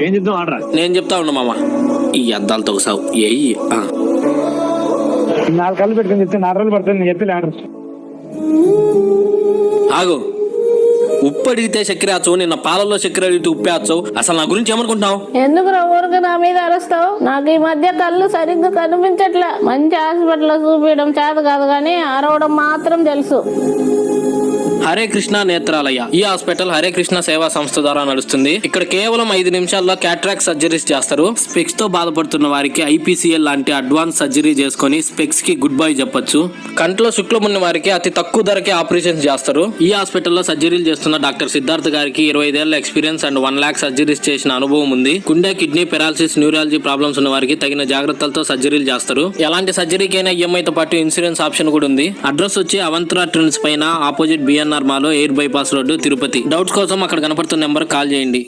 ఏం చెప్తావు ఆడరా? నేను చెప్తా ఉన్నా మామ, ఈ అద్దాలతో సావు ఏయి 4 కళ్ళు పెట్టుకుని చెప్తే 4 రోజులు పడుతుంది. నేను చెప్పి ఆర్డర్ ఆగు. ఉప్పు అడిగితే చక్కెర ఆచవు, నిన్న పాలల్లో చక్కెర అడిగితే ఉప్పే ఆచవు. అసలు నా గురించి ఏమనుకుంటున్నావు? ఎందుకు ఊరికి నా మీద అరుస్తావు? నాకు ఈ మధ్య కళ్ళు సరిగ్గా కనిపించట్లే. మంచి హాస్పిటల్ లో చూపించడం చేత కాదు కానీ అరవడం మాత్రం తెలుసు. హరే కృష్ణ నేత్రాలయ ఈ హాస్పిటల్ హరే కృష్ణ సేవా సంస్థ ద్వారా నడుస్తుంది. ఇక్కడ కేవలం 5 నిమిషాల్లో క్యాట్రాక్ట్ సర్జరీస్ చేస్తారు. స్పెక్స్ తో బాధపడుతున్న వారికి ఐపీసీఎల్ లాంటి అడ్వాన్స్ సర్జరీ చేసుకుని స్పెక్స్ కి గుడ్ బై చెప్పొచ్చు. కంట్లో శుక్లం ఉన్న వారికి అతి తక్కువ ధరకే ఆపరేషన్ చేస్తారు. ఈ హాస్పిటల్లో సర్జరీలు చేస్తున్న డాక్టర్ సిద్ధార్థ్ గారికి 25 ఏళ్ల ఎక్స్పీరియన్స్ అండ్ 1 lakh సర్జరీస్ చేసిన అనుభవం ఉంది. గుండె, కిడ్నీ, పెరాలసిస్, న్యూరాలజీ ప్రాబ్లమ్స్ ఉన్న వారికి తగిన జాగ్రత్తలతో సర్జరీలు చేస్తారు. ఎలాంటి సర్జరీకైనా ఈఎంఐ తో పాటు ఇన్సూరెన్స్ ఆప్షన్ కూడా ఉంది. అడ్రస్ వచ్చి అవంతరా ట్రెండ్స్ పైన ఆపోజిట్ బిఎన్ఆర్ మాలో air bypass road, Tirupati. Doubts కోసం అక్కడ కనపడుతున్న నెంబర్ కాల్ చేయండి.